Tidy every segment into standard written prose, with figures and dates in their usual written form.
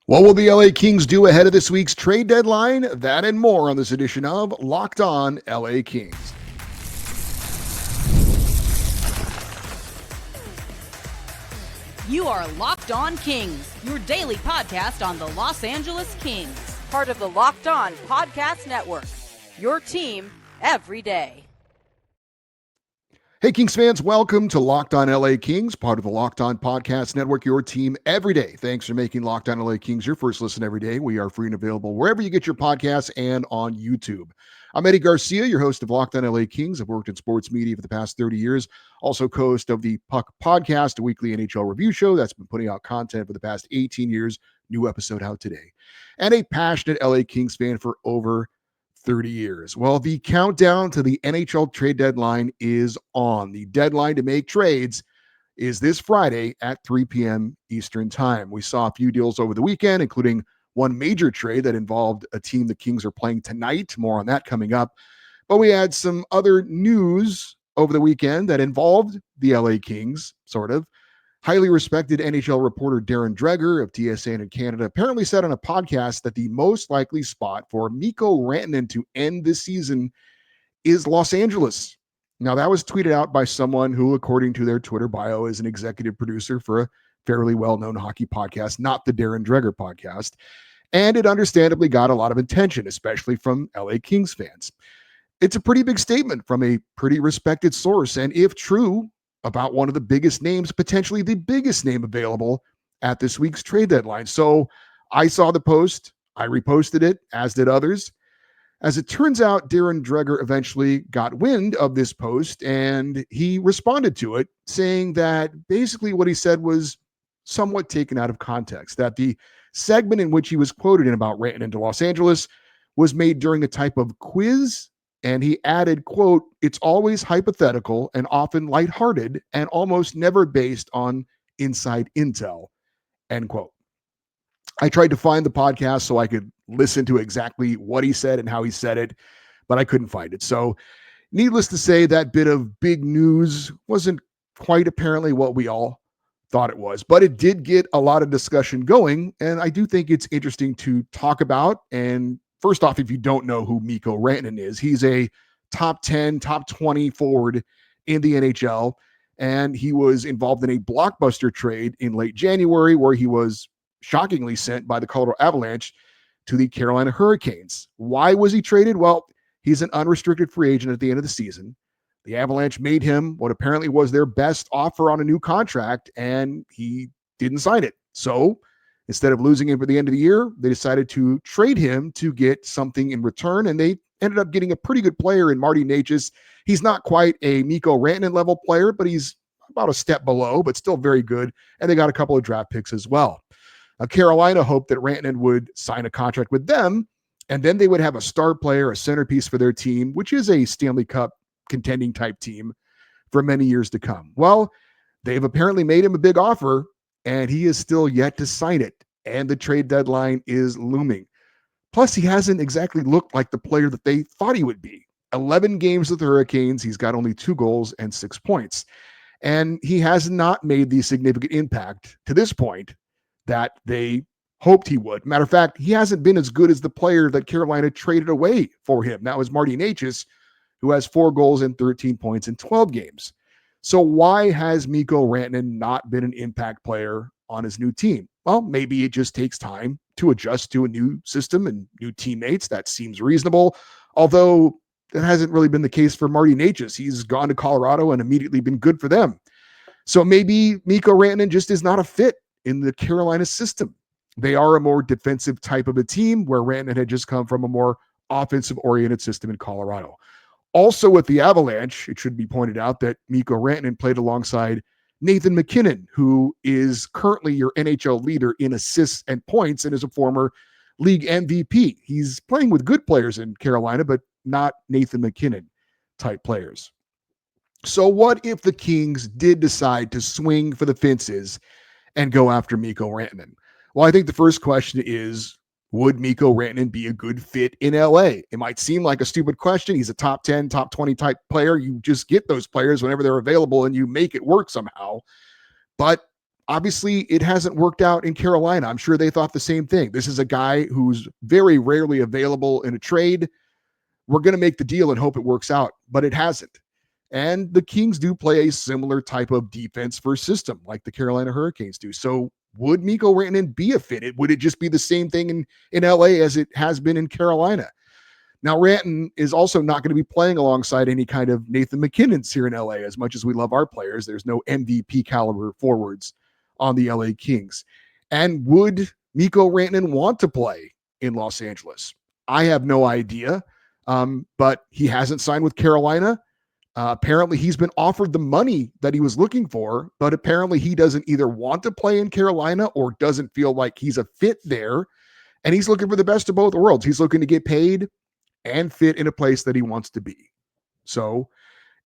What will the LA Kings do ahead of this week's trade deadline? That and more on this edition of Locked On LA Kings. You are Locked On Kings, your daily podcast on the Los Angeles Kings, part of the Locked On Podcast Network, your team every day. Hey, Kings fans, welcome to Locked On LA Kings, part of the Locked On Podcast Network, your team every day. Thanks for making Locked On LA Kings your first listen every day. We are free and available wherever you get your podcasts and on YouTube. I'm Eddie Garcia, your host of Locked On LA Kings. I've worked in sports media for the past 30 years, also co-host of the Puck Podcast, a weekly NHL review show that's been putting out content for the past 18 years. New episode out today. And a passionate LA Kings fan for over 30 years. Well, the countdown to the NHL trade deadline is on. The deadline to make trades is this Friday at 3 p.m. Eastern time. We saw a few deals over the weekend, including one major trade that involved a team the Kings are playing tonight. More on that coming up. But we had some other news over the weekend that involved the LA Kings, sort of. Highly respected NHL reporter Darren Dreger of TSN in Canada apparently said on a podcast that the most likely spot for Mikko Rantanen to end this season is Los Angeles. Now, that was tweeted out by someone who, according to their Twitter bio, is an executive producer for a fairly well-known hockey podcast, not the Darren Dreger podcast. And it understandably got a lot of attention, especially from LA Kings fans. It's a pretty big statement from a pretty respected source, and if true, about one of the biggest names, potentially the biggest name available at this week's trade deadline. So I saw the post, I reposted it, as did others. As it turns out, Darren Dreger eventually got wind of this post and he responded to it, saying that basically what he said was somewhat taken out of context, that the segment in which he was quoted in about Rantanen to Los Angeles was made during a type of quiz. And he added, quote, "It's always hypothetical and often lighthearted and almost never based on inside intel," end quote. I tried to find the podcast so I could listen to exactly what he said and how he said it, but I couldn't find it. So needless to say, that bit of big news wasn't quite apparently what we all thought it was, but it did get a lot of discussion going. And I do think it's interesting to talk about. And first off, if you don't know who Mikko Rantanen is, he's a top 10, top 20 forward in the NHL. And he was involved in a blockbuster trade in late January where he was shockingly sent by the Colorado Avalanche to the Carolina Hurricanes. Why was he traded? Well, he's an unrestricted free agent at the end of the season. The Avalanche made him what apparently was their best offer on a new contract, and he didn't sign it. So instead of losing him for the end of the year, they decided to trade him to get something in return, and they ended up getting a pretty good player in Marty Necas. He's not quite a Mikko Rantanen level player, but he's about a step below, but still very good, and they got a couple of draft picks as well. Carolina hoped that Rantanen would sign a contract with them, and then they would have a star player, a centerpiece for their team, which is a Stanley Cup contending type team for many years to come. Well, they've apparently made him a big offer, and he is still yet to sign it, and the trade deadline is looming. Plus, he hasn't exactly looked like the player that they thought he would be. 11 games with the Hurricanes, he's got only 2 goals and 6 points. And he has not made the significant impact to this point that they hoped he would. Matter of fact, he hasn't been as good as the player that Carolina traded away for him. That was Marty Necas, who has 4 goals and 13 points in 12 games. So why has Mikko Rantanen not been an impact player on his new team? Well, maybe it just takes time to adjust to a new system and new teammates. That seems reasonable, although that hasn't really been the case for Marty Necas. He's gone to Colorado and immediately been good for them. So maybe Mikko Rantanen just is not a fit in the Carolina system. They are a more defensive type of a team, where Rantanen had just come from a more offensive-oriented system in Colorado. Also with the Avalanche, it should be pointed out that Mikko Rantanen played alongside Nathan MacKinnon, who is currently your NHL leader in assists and points and is a former league MVP. He's playing with good players in Carolina, but not Nathan MacKinnon type players. So what if the Kings did decide to swing for the fences and go after Mikko Rantanen? Well, I think the first question is, would Mikko Rantanen be a good fit in LA? It might seem like a stupid question. He's a top 10, top 20 type player. You just get those players whenever they're available and you make it work somehow. But obviously, it hasn't worked out in Carolina. I'm sure they thought the same thing. This is a guy who's very rarely available in a trade. We're going to make the deal and hope it works out, but it hasn't. And the Kings do play a similar type of defense first system like the Carolina Hurricanes do. So would Mikko Rantanen be a fit? Would it just be the same thing in LA as it has been in Carolina? Now, Rantanen is also not going to be playing alongside any kind of Nathan McKinnons here in LA. As much as we love our players, there's no MVP caliber forwards on the LA Kings. And would Mikko Rantanen want to play in Los Angeles? I have no idea, but he hasn't signed with Carolina. Apparently, he's been offered the money that he was looking for, but apparently he doesn't either want to play in Carolina or doesn't feel like he's a fit there. And he's looking for the best of both worlds. He's looking to get paid and fit in a place that he wants to be. So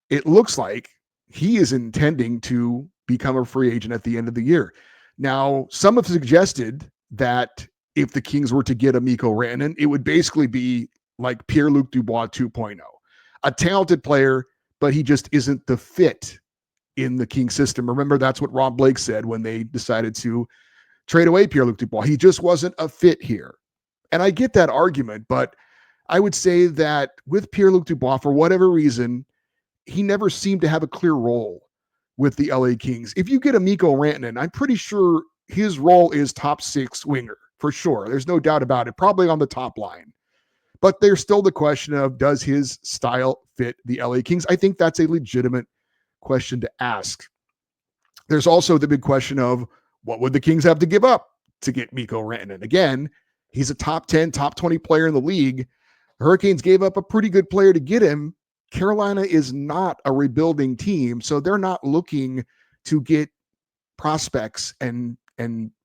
it looks like he is intending to become a free agent at the end of the year. Now, some have suggested that if the Kings were to get a Mikko Rantanen, it would basically be like Pierre-Luc Dubois 2.0, a talented player, but he just isn't the fit in the King system. Remember, that's what Rob Blake said when they decided to trade away Pierre-Luc Dubois. He just wasn't a fit here. And I get that argument, but I would say that with Pierre-Luc Dubois, for whatever reason, he never seemed to have a clear role with the LA Kings. If you get a Mikko Rantanen, I'm pretty sure his role is top six winger, for sure. There's no doubt about it, probably on the top line. But there's still the question of, does his style fit the LA Kings? I think that's a legitimate question to ask. There's also the big question of, what would the Kings have to give up to get Mikko Rantanen? Again, he's a top 10, top 20 player in the league. The Hurricanes gave up a pretty good player to get him. Carolina is not a rebuilding team, so they're not looking to get prospects and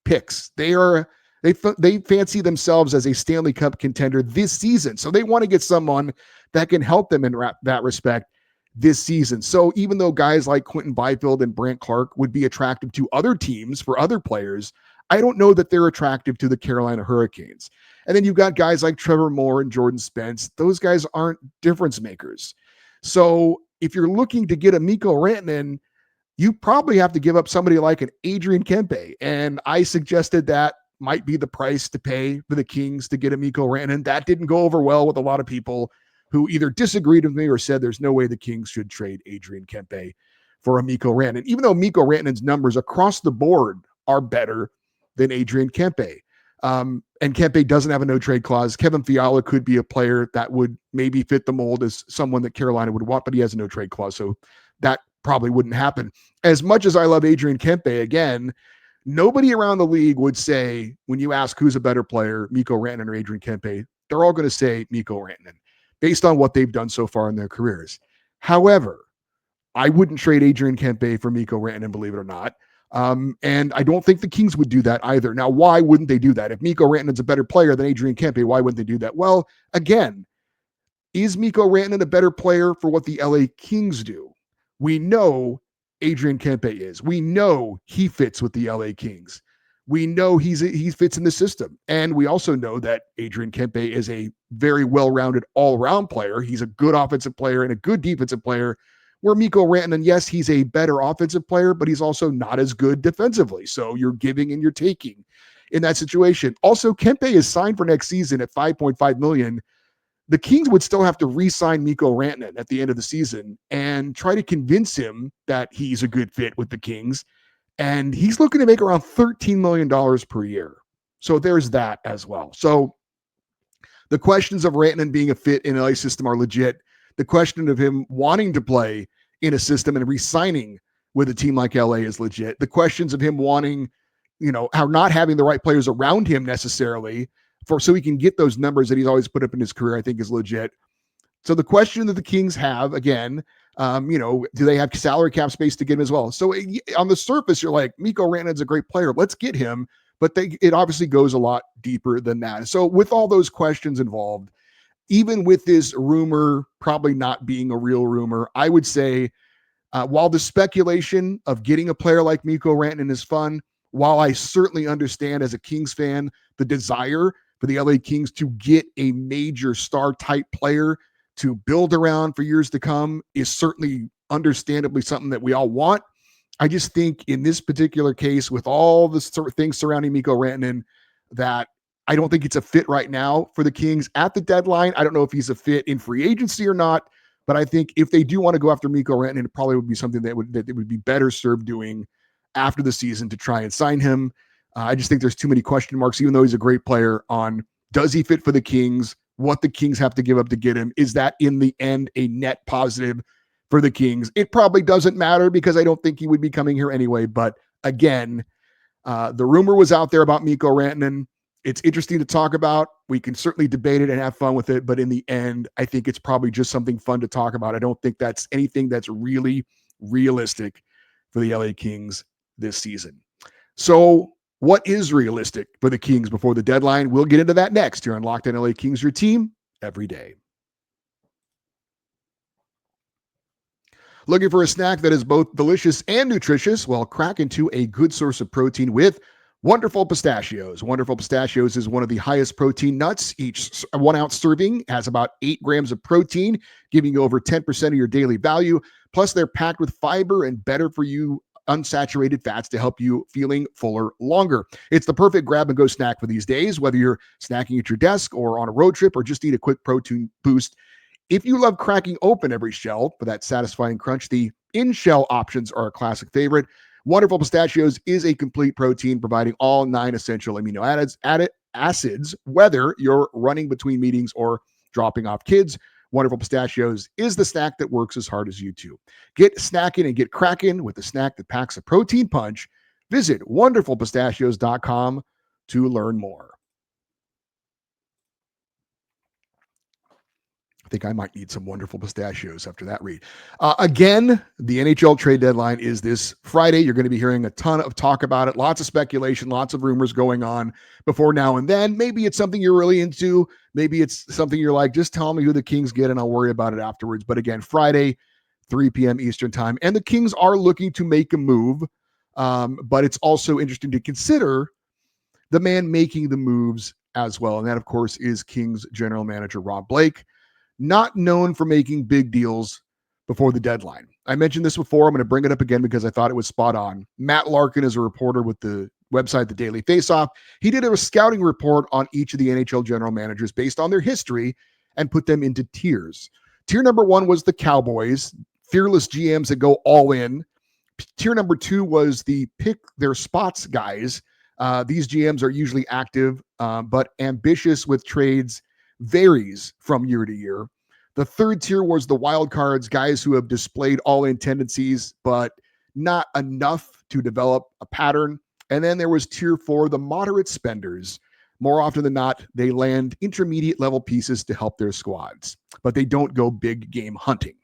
picks. They fancy themselves as a Stanley Cup contender this season. So they want to get someone that can help them in that respect this season. So even though guys like Quentin Byfield and Brandt Clark would be attractive to other teams for other players, I don't know that they're attractive to the Carolina Hurricanes. And then you've got guys like Trevor Moore and Jordan Spence. Those guys aren't difference makers. So if you're looking to get a Mikko Rantanen, you probably have to give up somebody like an Adrian Kempe. And I suggested that might be the price to pay for the Kings to get a Mikko Rantanen. That didn't go over well with a lot of people who either disagreed with me or said there's no way the Kings should trade Adrian Kempe for a Mikko Rantanen, even though Mikko Rantanen's numbers across the board are better than Adrian Kempe. And Kempe doesn't have a no-trade clause. Kevin Fiala could be a player that would maybe fit the mold as someone that Carolina would want, but he has a no-trade clause, so that probably wouldn't happen. As much as I love Adrian Kempe, again, nobody around the league would say, when you ask who's a better player, Mikko Rantanen or Adrian Kempe, they're all going to say Mikko Rantanen, based on what they've done so far in their careers. However, I wouldn't trade Adrian Kempe for Mikko Rantanen, believe it or not. And I don't think the Kings would do that either. Now, why wouldn't they do that? If Mikko Rantanen's a better player than Adrian Kempe, why wouldn't they do that? Well, again, is Mikko Rantanen a better player for what the LA Kings do? We know Adrian Kempe is. We know he fits with the LA Kings. We know he fits in the system. And we also know that Adrian Kempe is a very well-rounded all-around player. He's a good offensive player and a good defensive player, where Mikko Rantanen, yes, he's a better offensive player, but he's also not as good defensively. So you're giving and you're taking in that situation. Also, Kempe is signed for next season at $5.5 million. The Kings would still have to re-sign Mikko Rantanen at the end of the season and try to convince him that he's a good fit with the Kings. And he's looking to make around $13 million per year. So there's that as well. So the questions of Rantanen being a fit in LA system are legit. The question of him wanting to play in a system and re-signing with a team like LA is legit. The questions of him wanting, how not having the right players around him necessarily so he can get those numbers that he's always put up in his career, I think is legit. So the question that the Kings have, again, do they have salary cap space to get him as well? So on the surface, you're like, Mikko Rantanen's a great player. Let's get him. But it obviously goes a lot deeper than that. So with all those questions involved, even with this rumor probably not being a real rumor, I would say while the speculation of getting a player like Mikko Rantanen is fun, while I certainly understand as a Kings fan the desire for the LA Kings to get a major star-type player to build around for years to come is certainly understandably something that we all want. I just think in this particular case, with all the sort of things surrounding Mikko Rantanen, that I don't think it's a fit right now for the Kings at the deadline. I don't know if he's a fit in free agency or not, but I think if they do want to go after Mikko Rantanen, it probably would be something that would be better served doing after the season to try and sign him. I just think there's too many question marks, even though he's a great player, on does he fit for the Kings? What the Kings have to give up to get him? Is that in the end a net positive for the Kings? It probably doesn't matter because I don't think he would be coming here anyway. But again, the rumor was out there about Mikko Rantanen. It's interesting to talk about. We can certainly debate it and have fun with it. But in the end, I think it's probably just something fun to talk about. I don't think that's anything that's really realistic for the LA Kings this season. So what is realistic for the Kings before the deadline? We'll get into that next here on Locked On LA Kings, your team every day. Looking for a snack that is both delicious and nutritious? Well, crack into a good source of protein with Wonderful Pistachios. Wonderful Pistachios is one of the highest protein nuts. Each 1 ounce serving has about 8 grams of protein, giving you over 10% of your daily value. Plus, they're packed with fiber and better for you unsaturated fats to help you feeling fuller longer. It's the perfect grab and go snack for these days, whether you're snacking at your desk or on a road trip or just need a quick protein boost. If you love cracking open every shell for that satisfying crunch, the in-shell options are a classic favorite. Wonderful Pistachios is a complete protein providing all 9 essential amino acids, whether you're running between meetings or dropping off kids. Wonderful Pistachios is the snack that works as hard as you do. Get snacking and get cracking with a snack that packs a protein punch. Visit wonderfulpistachios.com to learn more. I think I might need some Wonderful Pistachios after that read. Again, the NHL trade deadline is this Friday. You're going to be hearing a ton of talk about it. Lots of speculation, lots of rumors going on before now and then. Maybe it's something you're really into. Maybe it's something you're like, just tell me who the Kings get and I'll worry about it afterwards. But again, Friday, 3 p.m. Eastern time. And the Kings are looking to make a move. But it's also interesting to consider the man making the moves as well. And that, of course, is Kings general manager Rob Blake. Not known for making big deals before the deadline. I mentioned this before. I'm going to bring it up again because I thought it was spot on. Matt Larkin is a reporter with the website The Daily Faceoff. He did a scouting report on each of the NHL general managers based on their history and put them into tiers. Tier number 1 was the Cowboys, fearless GMs that go all in. Tier number 2 was the pick their spots guys. These GMs are usually active, but ambitious with trades, varies from year to year. The third tier was the wild cards, guys who have displayed all-in tendencies, but not enough to develop a pattern. And then there was tier 4, the moderate spenders. More often than not, they land intermediate level pieces to help their squads, but they don't go big game hunting.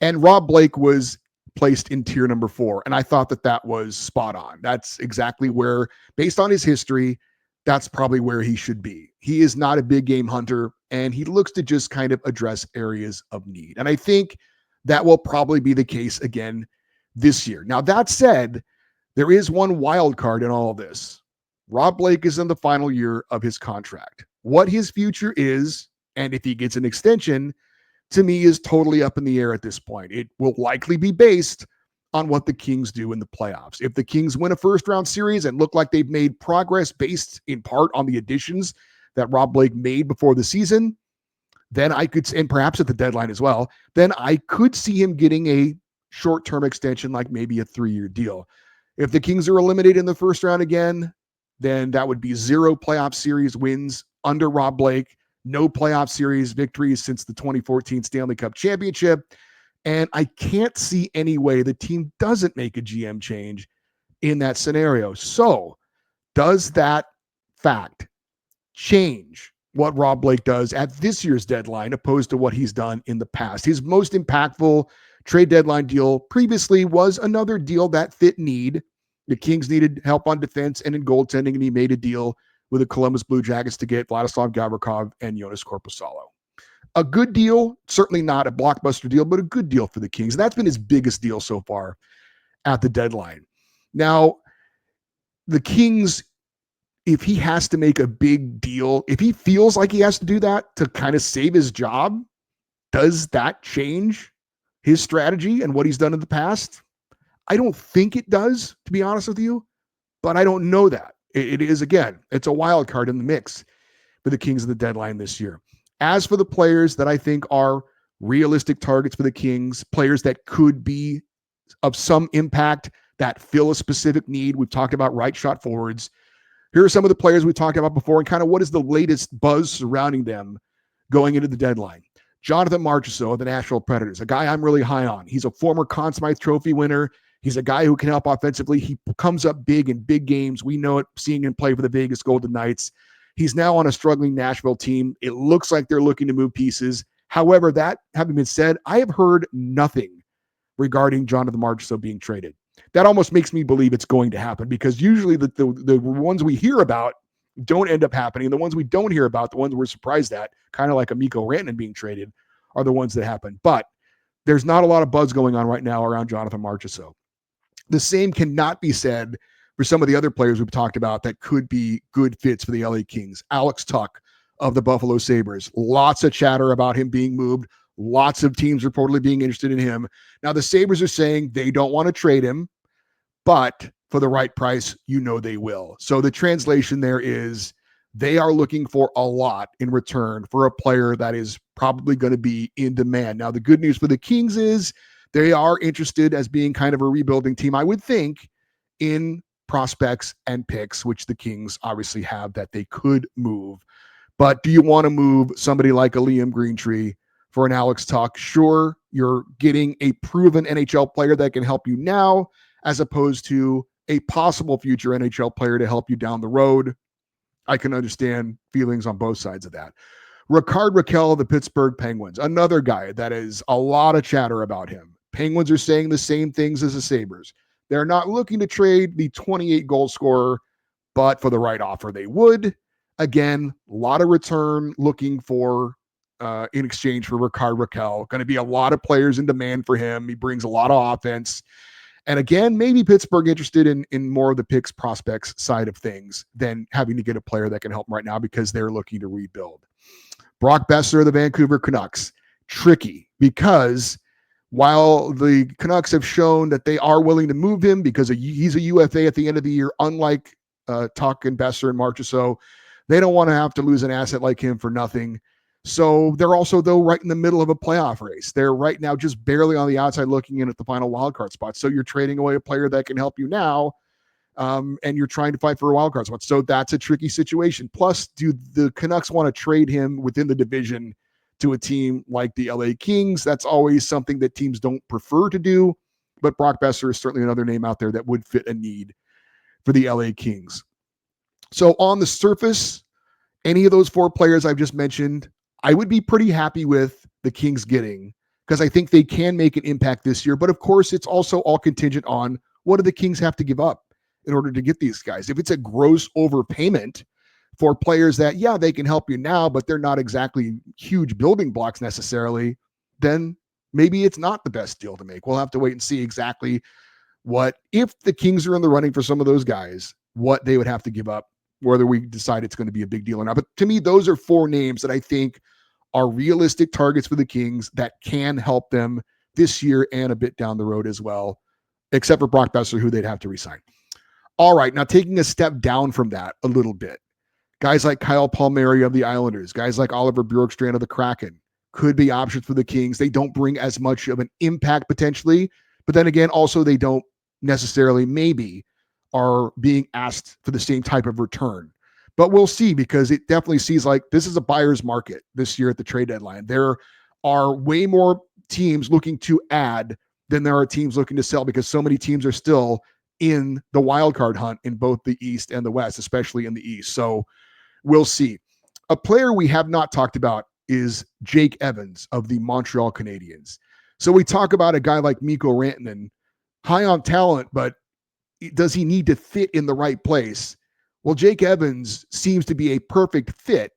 And Rob Blake was placed in tier number 4. And I thought that was spot on. That's exactly where, based on his history, that's probably where he should be. He is not a big game hunter, and he looks to just kind of address areas of need. And I think that will probably be the case again this year. Now, that said, there is one wild card in all of this. Rob Blake is in the final year of his contract. What his future is, and if he gets an extension, to me is totally up in the air at this point. It will likely be based on what the Kings do in the playoffs. If the Kings win a first-round series and look like they've made progress based in part on the additions that Rob Blake made before the season, then I could, and perhaps at the deadline as well, then I could see him getting a short-term extension, like maybe a 3-year deal. If the Kings are eliminated in the first round again, then that would be 0 playoff series wins under Rob Blake, no playoff series victories since the 2014 Stanley Cup Championship. And I can't see any way the team doesn't make a GM change in that scenario. So does that fact change what Rob Blake does at this year's deadline opposed to what he's done in the past? His most impactful trade deadline deal previously was another deal that fit need. The Kings needed help on defense and in goaltending, and he made a deal with the Columbus Blue Jackets to get Vladislav Gavrikov and Jonas Korpisalo. A good deal, certainly not a blockbuster deal, but a good deal for the Kings. And that's been his biggest deal so far at the deadline. Now, the Kings, if he has to make a big deal, if he feels like he has to do that to kind of save his job, does that change his strategy and what he's done in the past? I don't think it does, to be honest with you, but I don't know that. It is, again, it's a wild card in the mix for the Kings of the deadline this year. As for the players that I think are realistic targets for the Kings, players that could be of some impact, that fill a specific need, we've talked about right shot forwards. Here are some of the players we talked about before and kind of what is the latest buzz surrounding them going into the deadline. Jonathan Marchessault of the Nashville Predators, a guy I'm really high on. He's a former Conn Smythe Trophy winner. He's a guy who can help offensively. He comes up big in big games. We know it seeing him play for the Vegas Golden Knights. He's now on a struggling Nashville team. It looks like they're looking to move pieces. However, that having been said, I have heard nothing regarding Jonathan Marchessault being traded. That almost makes me believe it's going to happen because usually the ones we hear about don't end up happening. The ones we don't hear about, the ones we're surprised at, kind of like a Mikko Rantanen being traded, are the ones that happen. But there's not a lot of buzz going on right now around Jonathan Marchessault. The same cannot be said for some of the other players we've talked about that could be good fits for the LA Kings. Alex Tuch of the Buffalo Sabres. Lots of chatter about him being moved. Lots of teams reportedly being interested in him. Now, the Sabres are saying they don't want to trade him, but for the right price, you know they will. So the translation there is they are looking for a lot in return for a player that is probably going to be in demand. Now, the good news for the Kings is they are interested as being kind of a rebuilding team, I would think, in prospects and picks, which the Kings obviously have that they could move. But do you want to move somebody like a Liam Greentree for an Alex Tuch? Sure, you're getting a proven NHL player that can help you now as opposed to a possible future NHL player to help you down the road. I can understand feelings on both sides of that. Rickard Rakell of the Pittsburgh Penguins, another guy that is a lot of chatter about him. Penguins are saying the same things as the Sabres. They're not looking to trade the 28-goal scorer, but for the right offer, they would. Again, a lot of return looking for in exchange for Rickard Rakell. Going to be a lot of players in demand for him. He brings a lot of offense. And again, maybe Pittsburgh interested in more of the picks prospects side of things than having to get a player that can help them right now because they're looking to rebuild. Brock Besser of the Vancouver Canucks. Tricky because while the Canucks have shown that they are willing to move him because he's a UFA at the end of the year, unlike Tuch and Besser and Marchessault, they don't want to have to lose an asset like him for nothing. So they're also, though, right in the middle of a playoff race. They're right now just barely on the outside looking in at the final wildcard spot. So you're trading away a player that can help you now, and you're trying to fight for a wildcard spot. So that's a tricky situation. Plus, do the Canucks want to trade him within the division to a team like the LA Kings? That's always something that teams don't prefer to do. But Brock Besser is certainly another name out there that would fit a need for the LA Kings. So on the surface, any of those four players I've just mentioned, I would be pretty happy with the Kings getting because I think they can make an impact this year. But of course, it's also all contingent on what do the Kings have to give up in order to get these guys. If it's a gross overpayment for players that, yeah, they can help you now, but they're not exactly huge building blocks necessarily, then maybe it's not the best deal to make. We'll have to wait and see exactly what, if the Kings are in the running for some of those guys, what they would have to give up, whether we decide it's going to be a big deal or not. But to me, those are four names that I think are realistic targets for the Kings that can help them this year and a bit down the road as well, except for Brock Besser, who they'd have to resign. All right, now taking a step down from that a little bit, guys like Kyle Palmieri of the Islanders, guys like Oliver Bjorkstrand of the Kraken could be options for the Kings. They don't bring as much of an impact potentially, but then again, also they don't necessarily maybe are being asked for the same type of return. But we'll see, because it definitely seems like this is a buyer's market this year at the trade deadline. There are way more teams looking to add than there are teams looking to sell, because so many teams are still in the wild card hunt in both the East and the West, especially in the East. So we'll see. A player we have not talked about is Jake Evans of the Montreal Canadiens. So we talk about a guy like Mikko Rantanen, high on talent, but does he need to fit in the right place? Well, Jake Evans seems to be a perfect fit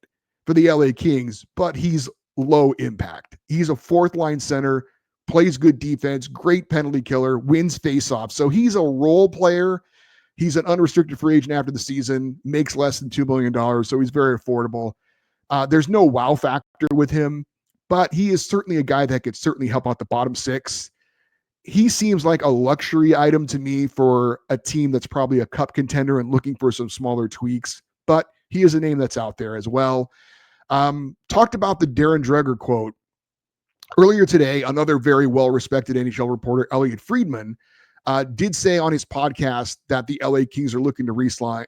for the LA Kings, but he's low impact. He's a fourth line center, plays good defense, great penalty killer, wins faceoffs. So he's a role player. He's an unrestricted free agent after the season, makes less than $2 million, so he's very affordable. There's no wow factor with him, but he is certainly a guy that could certainly help out the bottom six. he seems like a luxury item to me for a team that's probably a cup contender and looking for some smaller tweaks, but he is a name that's out there as well. Talked about the Darren Dreger quote earlier today. Another very well-respected NHL reporter, Elliot Friedman, did say on his podcast that the LA Kings are looking to re-sign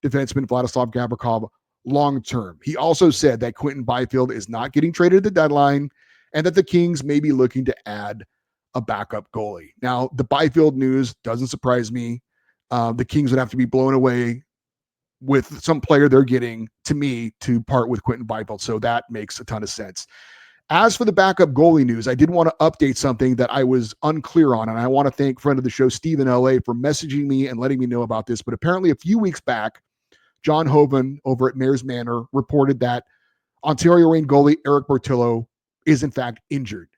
defenseman Vladislav Gavrikov long-term. He also said that Quinton Byfield is not getting traded at the deadline and that the Kings may be looking to add a backup goalie. Now, the Byfield news doesn't surprise me. The Kings would have to be blown away with some player they're getting, to me, to part with Quinton Byfield. So that makes a ton of sense. As for the backup goalie news, I did want to update something that I was unclear on, and I want to thank friend of the show, Stephen LA, for messaging me and letting me know about this. But apparently a few weeks back, John Hoven over at Mayor's Manor reported that Ontario Reign goalie Eric Portillo is in fact injured.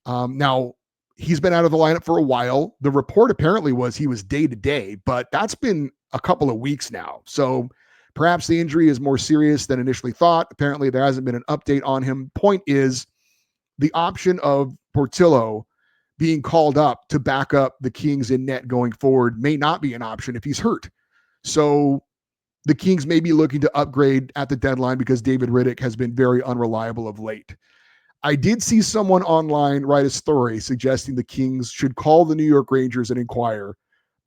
Now, he's been out of the lineup for a while. The report apparently was he was day-to-day, but that's been a couple of weeks now. So perhaps the injury is more serious than initially thought. Apparently there hasn't been an update on him. Point is, the option of Portillo being called up to back up the Kings in net going forward may not be an option if he's hurt. So the Kings may be looking to upgrade at the deadline because David Riddick has been very unreliable of late. I did see someone online write a story suggesting the Kings should call the New York Rangers and inquire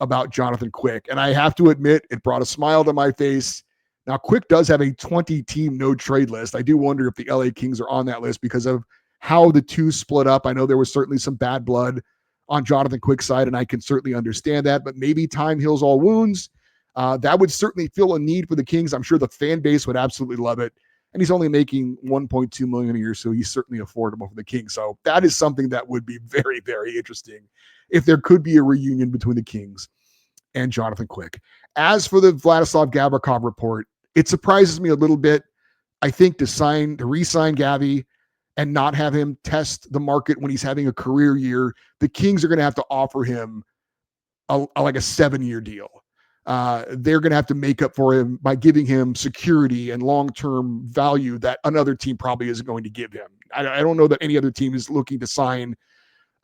about Jonathan Quick. And I have to admit, it brought a smile to my face. Now, Quick does have a 20-team no-trade list. I do wonder if the LA Kings are on that list because of how the two split up. I know there was certainly some bad blood on Jonathan Quick's side, and I can certainly understand that, but maybe time heals all wounds. That would certainly fill a need for the Kings. I'm sure the fan base would absolutely love it. And he's only making $1.2 million a year, so he's certainly affordable for the Kings. So that is something that would be very, very interesting if there could be a reunion between the Kings and Jonathan Quick. As for the Vladislav Gavrikov report, it surprises me a little bit. I think to re-sign Gavi and not have him test the market when he's having a career year, the Kings are going to have to offer him like a 7-year deal. They're going to have to make up for him by giving him security and long-term value that another team probably isn't going to give him. I don't know that any other team is looking to sign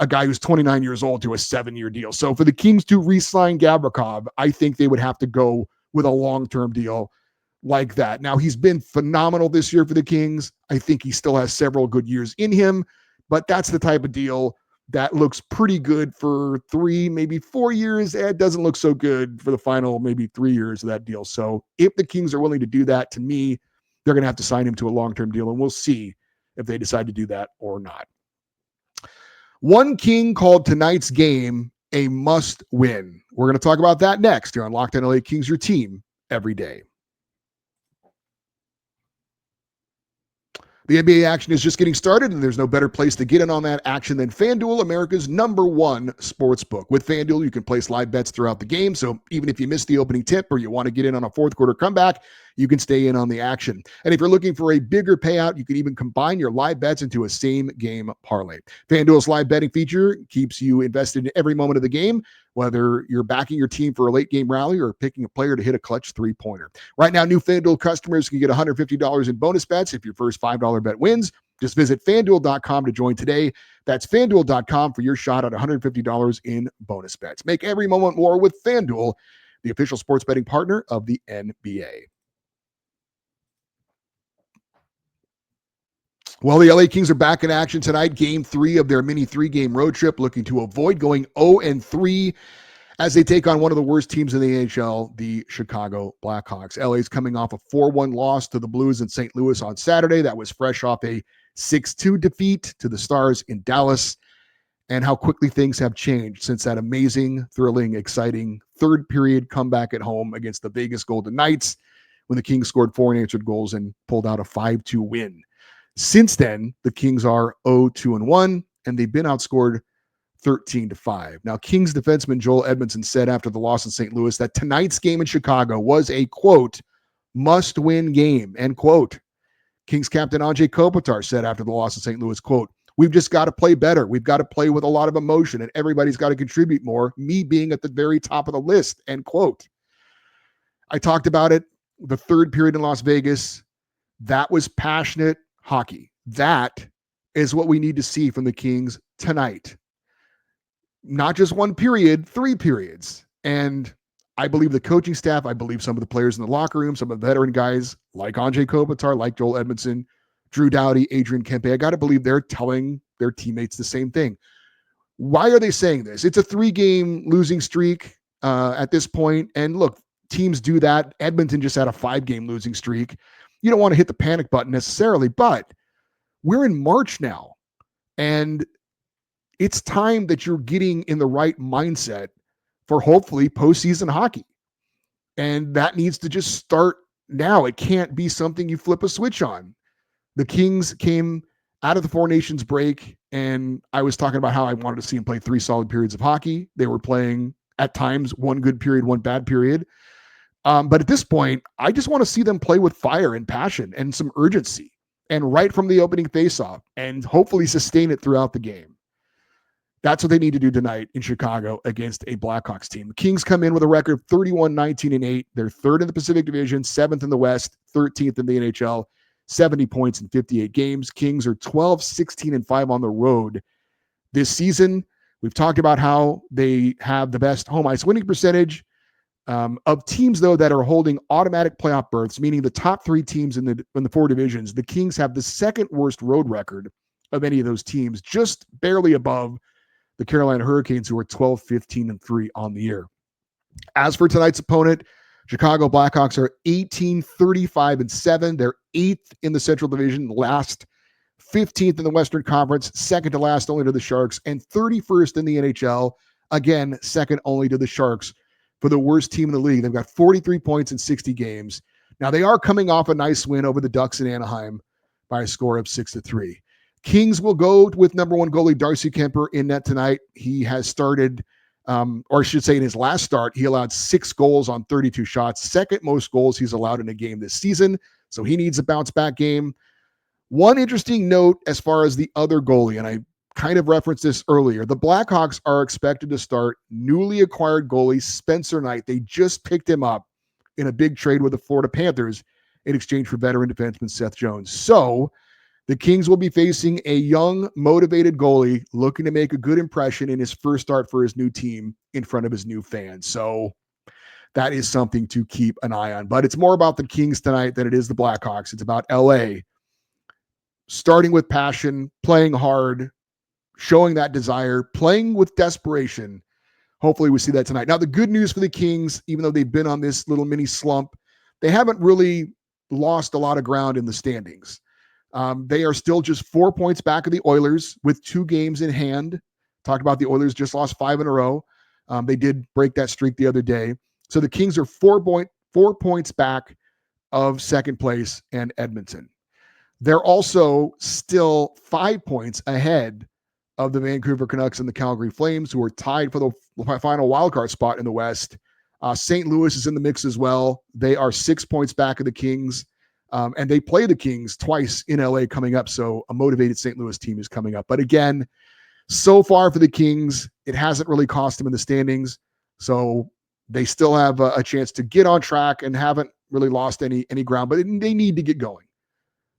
a guy who's 29 years old to a 7-year deal. So for the Kings to re-sign Gavrikov, I think they would have to go with a long-term deal like that. Now, he's been phenomenal this year for the Kings. I think he still has several good years in him, but that's the type of deal that looks pretty good for 3, maybe 4 years. It doesn't look so good for the final maybe 3 years of that deal. So if the Kings are willing to do that, to me, they're going to have to sign him to a long-term deal, and we'll see if they decide to do that or not. One King called tonight's game a must-win. We're going to talk about that next here on Locked On LA Kings, your team every day. The NBA action is just getting started, and there's no better place to get in on that action than FanDuel, America's #1 sports book. With FanDuel, you can place live bets throughout the game, so even if you missed the opening tip or you want to get in on a fourth quarter comeback, you can stay in on the action. And if you're looking for a bigger payout, you can even combine your live bets into a same-game parlay. FanDuel's live betting feature keeps you invested in every moment of the game, whether you're backing your team for a late-game rally or picking a player to hit a clutch three-pointer. Right now, new FanDuel customers can get $150 in bonus bets if your first $5 bet wins. Just visit FanDuel.com to join today. That's FanDuel.com for your shot at $150 in bonus bets. Make every moment more with FanDuel, the official sports betting partner of the NBA. Well, the LA Kings are back in action tonight. Game 3 of their mini 3-game road trip, looking to avoid going 0-3 as they take on one of the worst teams in the NHL, the Chicago Blackhawks. LA's coming off a 4-1 loss to the Blues in St. Louis on Saturday. That was fresh off a 6-2 defeat to the Stars in Dallas. And how quickly things have changed since that amazing, thrilling, exciting third period comeback at home against the Vegas Golden Knights when the Kings scored 4 unanswered goals and pulled out a 5-2 win. Since then, the Kings are 0-2-1, and they've been outscored 13-5. Now, Kings defenseman Joel Edmondson said after the loss in St. Louis that tonight's game in Chicago was a, quote, must-win game, end quote. Kings captain Anze Kopitar said after the loss in St. Louis, quote, we've just got to play better. We've got to play with a lot of emotion, and everybody's got to contribute more, me being at the very top of the list, end quote. I talked about it, the third period in Las Vegas. That was passionate hockey. That is what we need to see from the Kings tonight. not just one period, 3 periods. And I believe the coaching staff, I believe some of the players in the locker room, some of the veteran guys like Andrei Kopitar, like Joel Edmondson, Drew Doughty, Adrian Kempe, I got to believe they're telling their teammates the same thing. Why are they saying this? It's a 3-game losing streak at this point. And look, teams do that. Edmonton just had a 5-game losing streak. You don't want to hit the panic button necessarily, but we're in March now. And it's time that you're getting in the right mindset for hopefully postseason hockey. And that needs to just start now. It can't be something you flip a switch on. The Kings came out of the Four Nations break, and I was talking about how I wanted to see them play 3 solid periods of hockey. They were playing at times 1 good period, 1 bad period. But at this point, I just want to see them play with fire and passion and some urgency, and right from the opening faceoff, and hopefully sustain it throughout the game. That's what they need to do tonight in Chicago against a Blackhawks team. The Kings come in with a record of 31-19-8. They're 3rd in the Pacific Division, 7th in the West, 13th in the NHL, 70 points in 58 games. Kings are 12-16-5 on the road this season. We've talked about how they have the best home ice winning percentage of teams, though, that are holding automatic playoff berths, meaning the top 3 teams in the 4 divisions. The Kings have the 2nd worst road record of any of those teams, just barely above the Carolina Hurricanes, who are 12-15-3 on the year. As for tonight's opponent, Chicago Blackhawks are 18-35-7. They're 8th in the Central Division, last 15th in the Western Conference, 2nd to last only to the Sharks, and 31st in the NHL. Again, 2nd only to the Sharks for the worst team in the league. They've got 43 points in 60 games. Now, they are coming off a nice win over the Ducks in Anaheim by a score of 6-3. Kings will go with number 1 goalie Darcy Kemper in net tonight. He has started, or I should say in his last start, he allowed 6 goals on 32 shots, 2nd most goals he's allowed in a game this season. So he needs a bounce back game. One interesting note as far as the other goalie, and I kind of referenced this earlier, the Blackhawks are expected to start newly acquired goalie Spencer Knight. They just picked him up in a big trade with the Florida Panthers in exchange for veteran defenseman Seth Jones. So the Kings will be facing a young, motivated goalie looking to make a good impression in his first start for his new team in front of his new fans. So that is something to keep an eye on. But it's more about the Kings tonight than it is the Blackhawks. It's about LA starting with passion, playing hard, showing that desire, playing with desperation. Hopefully we see that tonight. Now, the good news for the Kings, even though they've been on this little mini slump, they haven't really lost a lot of ground in the standings. They are still just 4 points back of the Oilers with 2 games in hand. Talked about the Oilers just lost 5 in a row. They did break that streak the other day. So the Kings are 4 points back of 2nd place and Edmonton. They're also still 5 points ahead of the Vancouver Canucks and the Calgary Flames, who are tied for the final wildcard spot in the West. St. Louis is in the mix as well. They are 6 points back of the Kings. And they play the Kings twice in LA coming up. So a motivated St. Louis team is coming up. But again, so far for the Kings, it hasn't really cost them in the standings. So they still have a chance to get on track and haven't really lost any ground, but they need to get going.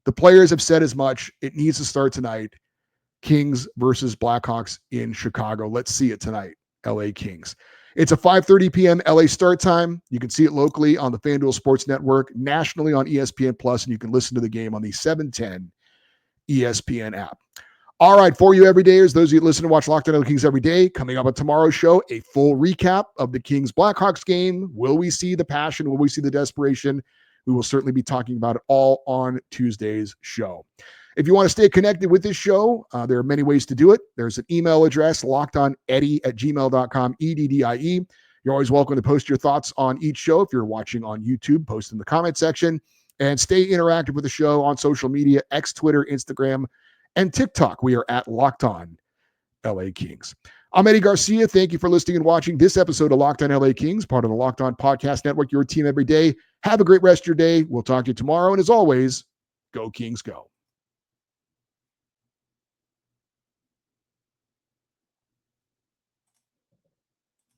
The players have said as much. It needs to start tonight. Kings versus Blackhawks in Chicago. Let's see it tonight. LA Kings. It's a 5:30 p.m. LA start time. You can see it locally on the FanDuel Sports Network, nationally on ESPN Plus, and you can listen to the game on the 710 ESPN app. All right, for you everydayers, those of you that listen to watch Locked On LA Kings every day, coming up on tomorrow's show, a full recap of the Kings Blackhawks game. Will we see the passion? Will we see the desperation? We will certainly be talking about it all on Tuesday's show. If you want to stay connected with this show, there are many ways to do it. There's an email address, lockedoneddie@gmail.com, EDDIE. You're always welcome to post your thoughts on each show. If you're watching on YouTube, post in the comment section. And stay interactive with the show on social media, X, Twitter, Instagram, and TikTok. We are at Locked On LA Kings. I'm Eddie Garcia. Thank you for listening and watching this episode of Locked On LA Kings, part of the Locked On Podcast Network, your team every day. Have a great rest of your day. We'll talk to you tomorrow. And as always, go Kings, go.